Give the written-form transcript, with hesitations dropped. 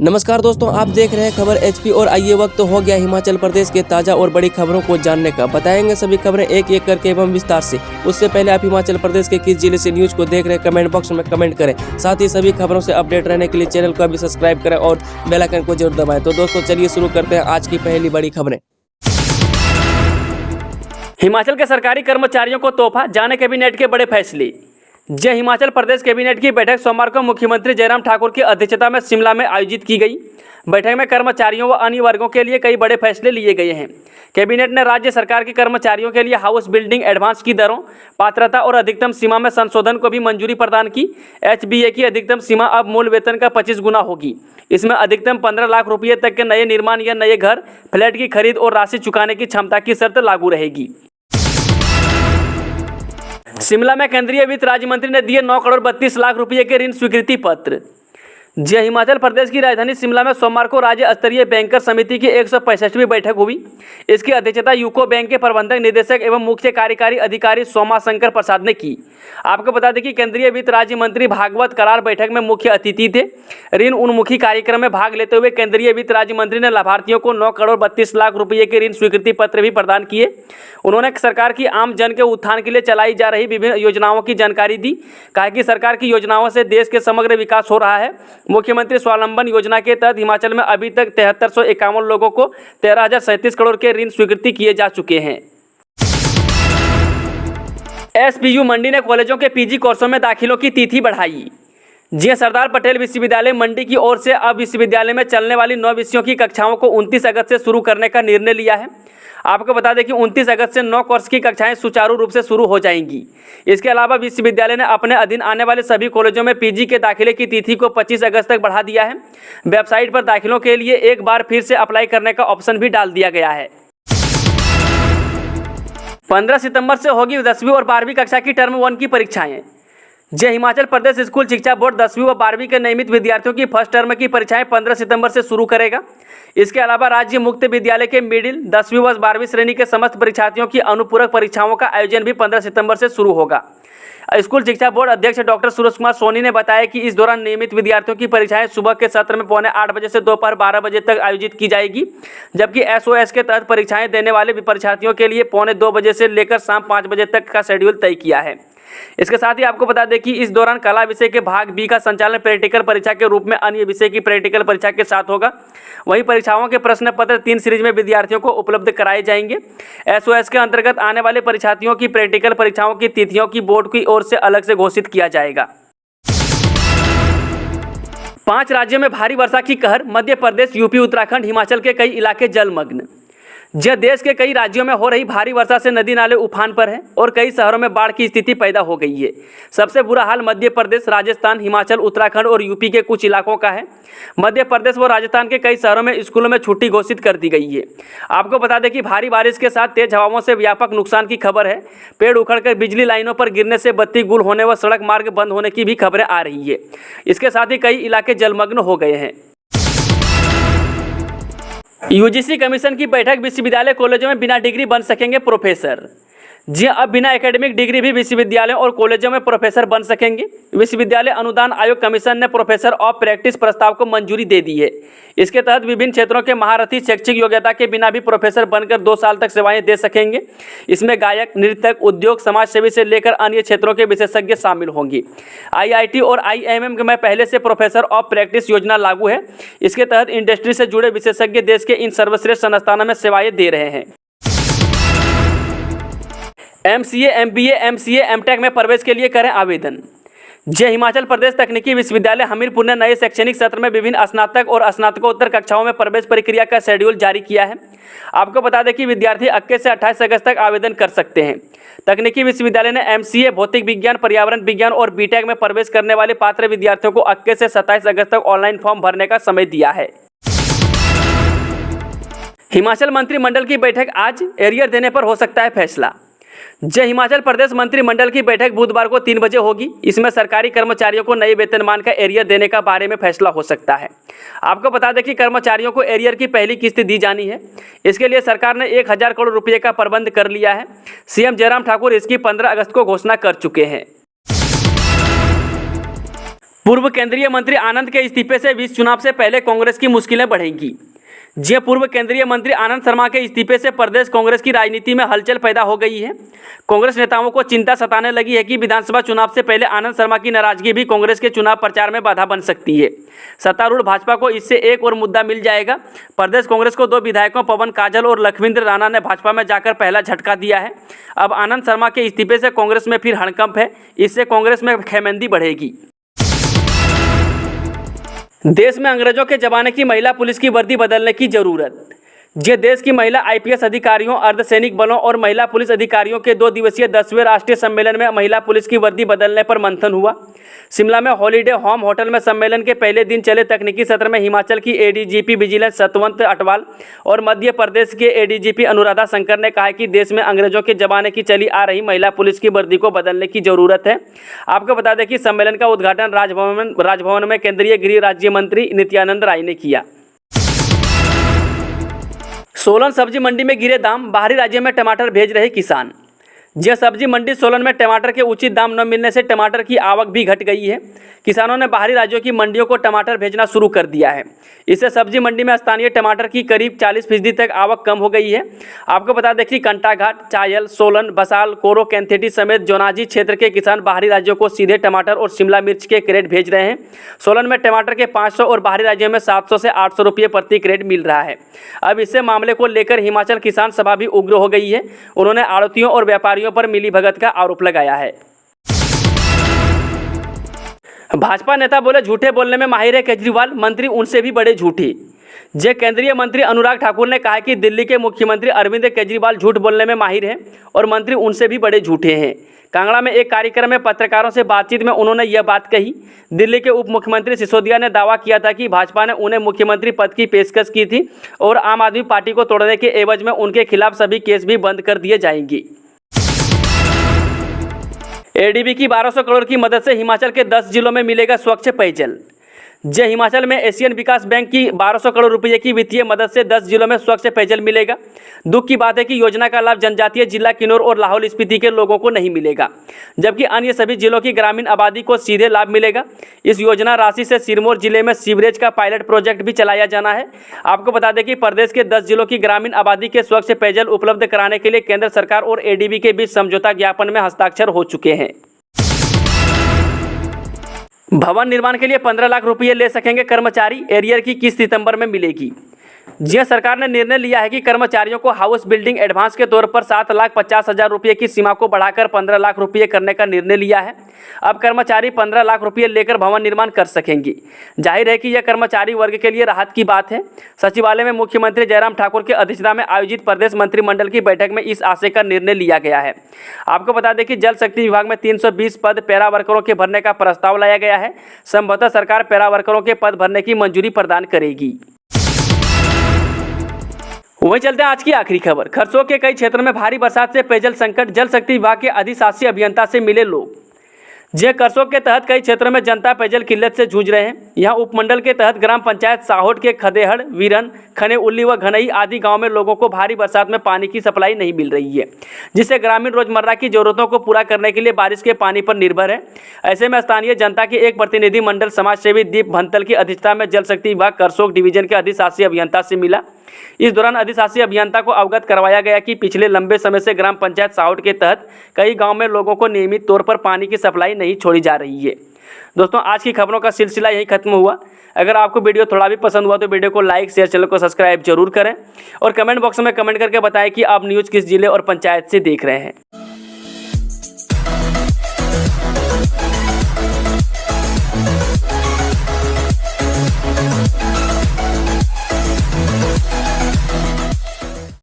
नमस्कार दोस्तों, आप देख रहे हैं खबर एचपी और आइए वक्त हो गया हिमाचल प्रदेश के ताज़ा और बड़ी खबरों को जानने का। बताएंगे सभी खबरें एक एक करके एवं विस्तार से। उससे पहले आप हिमाचल प्रदेश के किस जिले से न्यूज को देख रहे हैं कमेंट बॉक्स में कमेंट करें। साथ ही सभी खबरों से अपडेट रहने के लिए चैनल को अभी सब्सक्राइब करें और बेल आइकन को जरूर दबाएं। तो दोस्तों चलिए शुरू करते हैं आज की पहली बड़ी खबरें। हिमाचल के सरकारी कर्मचारियों को तोहफा, जाने कैबिनेट के बड़े फैसले। जय हिमाचल प्रदेश कैबिनेट की बैठक सोमवार को मुख्यमंत्री जयराम ठाकुर की अध्यक्षता में शिमला में आयोजित की गई। बैठक में कर्मचारियों व अन्य वर्गों के लिए कई बड़े फैसले लिए गए हैं। कैबिनेट ने राज्य सरकार के कर्मचारियों के लिए हाउस बिल्डिंग एडवांस की दरों, पात्रता और अधिकतम सीमा में संशोधन को भी मंजूरी प्रदान की। एचबीए की अधिकतम सीमा अब मूल वेतन का 25 गुना होगी। इसमें अधिकतम 15 लाख रुपये तक के नए निर्माण या नए घर, फ्लैट की खरीद और राशि चुकाने की क्षमता की शर्त लागू रहेगी। शिमला में केंद्रीय वित्त राज्य मंत्री ने दिए 9 करोड़ 32 लाख रुपये के ऋण स्वीकृति पत्र। जय हिमाचल प्रदेश की राजधानी शिमला में सोमवार को राज्य स्तरीय बैंकर समिति की 165वीं बैठक हुई। इसकी अध्यक्षता यूको बैंक के प्रबंधक निदेशक एवं मुख्य कार्यकारी अधिकारी सोमा शंकर प्रसाद ने की। आपको बता दें कि केंद्रीय वित्त राज्य मंत्री भागवत करार बैठक में मुख्य अतिथि थे। ऋण उन्मुखी कार्यक्रम में भाग लेते हुए केंद्रीय वित्त राज्य मंत्री ने लाभार्थियों को 9 करोड़ 32 लाख रुपये के ऋण स्वीकृति पत्र भी प्रदान किए। उन्होंने सरकार की आम जन के उत्थान के लिए चलाई जा रही विभिन्न योजनाओं की जानकारी दी। कहा कि सरकार की योजनाओं से देश के समग्र विकास हो रहा है। मुख्यमंत्री स्वावलंबन योजना के तहत हिमाचल में अभी तक 7351 लोगों को 13,037 करोड़ के ऋण स्वीकृति किए जा चुके हैं। एसपीयू मंडी ने कॉलेजों के पीजी कोर्सों में दाखिलों की तिथि बढ़ाई। जी सरदार पटेल विश्वविद्यालय मंडी की ओर से अब विश्वविद्यालय में चलने वाली 9 विषयों की कक्षाओं को 29 अगस्त से शुरू करने का निर्णय लिया है। आपको बता दें कि 29 अगस्त से 9 कोर्स की कक्षाएं सुचारू रूप से शुरू हो जाएंगी। इसके अलावा विश्वविद्यालय ने अपने अधीन आने वाले सभी कॉलेजों में पीजी के दाखिले की तिथि को 25 अगस्त तक बढ़ा दिया है। वेबसाइट पर दाखिलों के लिए एक बार फिर से अप्लाई करने का ऑप्शन भी डाल दिया गया है। 15 सितंबर से होगी 10वीं और 12वीं कक्षा की टर्म 1 की परीक्षाएं। जय हिमाचल प्रदेश स्कूल शिक्षा बोर्ड 10वीं व 12वीं के नियमित विद्यार्थियों की फर्स्ट टर्म की परीक्षाएं 15 सितंबर से शुरू करेगा। इसके अलावा राज्य मुक्त विद्यालय के मिडिल 10वीं व 12वीं श्रेणी के समस्त परीक्षार्थियों की अनुपूरक परीक्षाओं का आयोजन भी 15 सितंबर से शुरू होगा। स्कूल शिक्षा बोर्ड अध्यक्ष डॉक्टर सूरज कुमार सोनी ने बताया कि इस दौरान नियमित विद्यार्थियों की परीक्षाएं सुबह के सत्र में 7:45 बजे से दोपहर 12 बजे तक आयोजित की जाएगी, जबकि एसओएस के तहत परीक्षाएं देने वाले परीक्षार्थियों के लिए 2:45 बजे से लेकर शाम 5 बजे तक का शेड्यूल तय किया है। इसके साथ ही आपको बता दें कि इस दौरान कला विषय के भाग बी का संचालन प्रैक्टिकल परीक्षा के रूप में अन्य विषय की प्रैक्टिकल परीक्षा के साथ होगा। वहीं परीक्षाओं के प्रश्न पत्र 3 सीरीज में विद्यार्थियों को उपलब्ध कराए जाएंगे। एसओएस के अंतर्गत आने वाले परीक्षार्थियों की प्रैक्टिकल परीक्षाओं की तिथियों की बोर्ड की ओर से अलग से घोषित किया जाएगा। 5 राज्यों में भारी वर्षा की कहर, मध्य प्रदेश, यूपी, उत्तराखंड, हिमाचल के कई इलाके जलमग्न। देश के कई राज्यों में हो रही भारी वर्षा से नदी नाले उफान पर हैं और कई शहरों में बाढ़ की स्थिति पैदा हो गई है। सबसे बुरा हाल मध्य प्रदेश, राजस्थान, हिमाचल, उत्तराखंड और यूपी के कुछ इलाकों का है। मध्य प्रदेश व राजस्थान के कई शहरों में स्कूलों में छुट्टी घोषित कर दी गई है। आपको बता दें कि भारी बारिश के साथ तेज हवाओं से व्यापक नुकसान की खबर है। पेड़ उखड़कर बिजली लाइनों पर गिरने से बत्ती गुल होने व सड़क मार्ग बंद होने की भी खबरें आ रही है। इसके साथ ही कई इलाके जलमग्न हो गए हैं। यूजीसी कमीशन की बैठक, विश्वविद्यालय कॉलेजों में बिना डिग्री बन सकेंगे प्रोफेसर। जी अब बिना एकेडमिक डिग्री भी विश्वविद्यालयों और कॉलेजों में प्रोफेसर बन सकेंगे। विश्वविद्यालय अनुदान आयोग कमीशन ने प्रोफेसर ऑफ प्रैक्टिस प्रस्ताव को मंजूरी दे दी है। इसके तहत विभिन्न क्षेत्रों के महारथी शैक्षिक योग्यता के बिना भी प्रोफेसर बनकर 2 साल तक सेवाएं दे सकेंगे। इसमें गायक, नृतक, उद्योग, समाजसेवी से लेकर अन्य क्षेत्रों के विशेषज्ञ शामिल होंगे। आईआईटी और आईएमएम में पहले से प्रोफेसर ऑफ प्रैक्टिस योजना लागू है। इसके तहत इंडस्ट्री से जुड़े विशेषज्ञ देश के इन सर्वश्रेष्ठ संस्थानों में सेवाएं दे रहे हैं। एमसीए, एमबीए, एमसीए, एमटेक में प्रवेश के लिए करें आवेदन। जय हिमाचल प्रदेश तकनीकी विश्वविद्यालय हमीरपुर ने नए शैक्षणिक सत्र में विभिन्न स्नातक और स्नातकोत्तर कक्षाओं में प्रवेश प्रक्रिया का शेड्यूल जारी किया है। आपको बता दें कि विद्यार्थी 21 से 28 अगस्त तक आवेदन कर सकते हैं। तकनीकी विश्वविद्यालय ने एमसीए, भौतिक विज्ञान, पर्यावरण विज्ञान और बीटेक में प्रवेश करने वाले पात्र विद्यार्थियों को 21 से 27 अगस्त तक ऑनलाइन फॉर्म भरने का समय दिया है। हिमाचल मंत्रिमंडल की बैठक आज, एरियर देने पर हो सकता है फैसला। जय हिमाचल प्रदेश मंत्रिमंडल की बैठक बुधवार को 3 बजे होगी। इसमें सरकारी कर्मचारियों को नए वेतनमान का एरियर देने का बारे में फैसला हो सकता है। आपको बता दें कि कर्मचारियों को एरियर की पहली किस्त दी जानी है। इसके लिए सरकार ने 1000 करोड़ रुपये का प्रबंध कर लिया है। सीएम जयराम ठाकुर इसकी 15 अगस्त को घोषणा कर चुके हैं। पूर्व केंद्रीय मंत्री आनंद के इस्तीफे से 20 चुनाव से पहले कांग्रेस की मुश्किलें बढ़ेंगी। जी पूर्व केंद्रीय मंत्री आनंद शर्मा के इस्तीफे से प्रदेश कांग्रेस की राजनीति में हलचल पैदा हो गई है। कांग्रेस नेताओं को चिंता सताने लगी है कि विधानसभा चुनाव से पहले आनंद शर्मा की नाराजगी भी कांग्रेस के चुनाव प्रचार में बाधा बन सकती है। सत्तारूढ़ भाजपा को इससे एक और मुद्दा मिल जाएगा। प्रदेश कांग्रेस को 2 विधायकों पवन काजल और लखविंद्र राणा ने भाजपा में जाकर पहला झटका दिया है। अब आनंद शर्मा के इस्तीफे से कांग्रेस में फिर हड़कंप है। इससे कांग्रेस में खेमेंदी बढ़ेगी। देश में अंग्रेजों के जमाने की महिला पुलिस की वर्दी बदलने की जरूरत। जे देश की महिला आईपीएस अधिकारियों, अर्धसैनिक बलों और महिला पुलिस अधिकारियों के 2 दिवसीय 10वें राष्ट्रीय सम्मेलन में महिला पुलिस की वर्दी बदलने पर मंथन हुआ। शिमला में हॉलीडे होम होटल में सम्मेलन के पहले दिन चले तकनीकी सत्र में हिमाचल की एडीजीपी विजिलेंस सतवंत अटवाल और मध्य प्रदेश के एडीजीपी अनुराधा शंकर ने कहा कि देश में अंग्रेजों के जमाने की चली आ रही महिला पुलिस की वर्दी को बदलने की जरूरत है। आपको बता दें कि सम्मेलन का उद्घाटन राजभवन में केंद्रीय गृह राज्य मंत्री नित्यानंद राय ने किया। सोलन सब्जी मंडी में गिरे दाम, बाहरी राज्य में टमाटर भेज रहे किसान। यह सब्जी मंडी सोलन में टमाटर के उचित दाम न मिलने से टमाटर की आवक भी घट गई है। किसानों ने बाहरी राज्यों की मंडियों को टमाटर भेजना शुरू कर दिया है। इससे सब्जी मंडी में स्थानीय टमाटर की करीब 40% तक आवक कम हो गई है। आपको बता दें कि कंटाघाट, चायल, सोलन, बसाल, कोरो, कैंथेटी समेत जोनाजी क्षेत्र के किसान बाहरी राज्यों को सीधे टमाटर और शिमला मिर्च के क्रेट भेज रहे हैं। सोलन में टमाटर के 500 और बाहरी राज्यों में 700 से 800 रुपये प्रति क्रेट मिल रहा है। अब इससे मामले को लेकर हिमाचल किसान सभा भी उग्र हो गई है। उन्होंने आड़तियों और व्यापारियों पर मिलीभगत का आरोप लगाया है। भाजपा नेता बोले झूठे बोलने में माहिर है केजरीवाल, मंत्री उनसे भी बड़े झूठे। जे केंद्रीय मंत्री अनुराग ठाकुर ने कहा कि दिल्ली के मुख्यमंत्री अरविंद केजरीवाल झूठ बोलने में माहिर हैं और मंत्री उनसे भी बड़े झूठे हैं। कांगड़ा में एक कार्यक्रम में पत्रकारों से बातचीत में उन्होंने यह बात कही। दिल्ली के उप मुख्यमंत्री सिसोदिया ने दावा किया था कि भाजपा ने उन्हें मुख्यमंत्री पद की पेशकश की थी और आम आदमी पार्टी को तोड़ने के एवज में उनके खिलाफ सभी केस भी बंद कर दिए जाएंगे। एडीबी की 1200 करोड़ की मदद से हिमाचल के 10 जिलों में मिलेगा स्वच्छ पेयजल। जे हिमाचल में एशियन विकास बैंक की 1200 करोड़ रुपये की वित्तीय मदद से 10 जिलों में स्वच्छ पेयजल मिलेगा। दुख की बात है कि योजना का लाभ जनजातीय जिला किन्नौर और लाहौल स्पीति के लोगों को नहीं मिलेगा, जबकि अन्य सभी जिलों की ग्रामीण आबादी को सीधे लाभ मिलेगा। इस योजना राशि से सिरमौर जिले में सीवरेज का पायलट प्रोजेक्ट भी चलाया जाना है। आपको बता दें कि प्रदेश के 10 जिलों की ग्रामीण आबादी के स्वच्छ पेयजल उपलब्ध कराने के लिए केंद्र सरकार और एडीबी के बीच समझौता ज्ञापन में हस्ताक्षर हो चुके हैं। भवन निर्माण के लिए 15 लाख रुपये ले सकेंगे कर्मचारी, एरियर की किस्त सितंबर में मिलेगी। जी सरकार ने निर्णय लिया है कि कर्मचारियों को हाउस बिल्डिंग एडवांस के तौर पर 7,50,000 रुपये की सीमा को बढ़ाकर 15 लाख रुपये करने का निर्णय लिया है। अब कर्मचारी 15 लाख रुपये लेकर भवन निर्माण कर सकेंगे। जाहिर है कि यह कर्मचारी वर्ग के लिए राहत की बात है। सचिवालय में मुख्यमंत्री जयराम ठाकुर की अध्यक्षता में आयोजित प्रदेश मंत्रिमंडल की बैठक में इस आशय का निर्णय लिया गया है। आपको बता दें कि जल शक्ति विभाग में 320 पद पैरा वर्करों के भरने का प्रस्ताव लाया गया है। संभवतः सरकार पैरा वर्करों के पद भरने की मंजूरी प्रदान करेगी। वहीं चलते हैं आज की आखिरी खबर। खरसोग के कई क्षेत्रों में भारी बरसात से पेयजल संकट, जल शक्ति विभाग के अधिशासी अभियंता से मिले लोग। जे करसोग के तहत कई क्षेत्रों में जनता पेयजल किल्लत से जूझ रहे हैं। यहाँ उपमंडल के तहत ग्राम पंचायत साहोट के खदेहड़, वीरन, खने उल्ली व घनई आदि गांव में लोगों को भारी बरसात में पानी की सप्लाई नहीं मिल रही है, जिससे ग्रामीण रोजमर्रा की जरूरतों को पूरा करने के लिए बारिश के पानी पर निर्भर है। ऐसे में स्थानीय जनता के एक प्रतिनिधि मंडल समाजसेवी दीप भंतल की अध्यक्षता में जल शक्ति विभाग करसोग डिवीजन के अधिशासी अभियंता से मिला। इस दौरान अधिशासी अभियंता को अवगत करवाया गया कि पिछले लंबे समय से ग्राम पंचायत साहोट के तहत कई गांव में लोगों को नियमित तौर पर पानी की सप्लाई नहीं छोड़ी जा रही है। दोस्तों, आज की खबरों का सिलसिला यहीं खत्म हुआ। अगर आपको वीडियो थोड़ा भी पसंद हुआ तो वीडियो को लाइक, शेयर, चैनल को सब्सक्राइब जरूर करें और कमेंट बॉक्स में कमेंट करके बताएं कि आप न्यूज़ किस जिले और पंचायत से देख रहे हैं।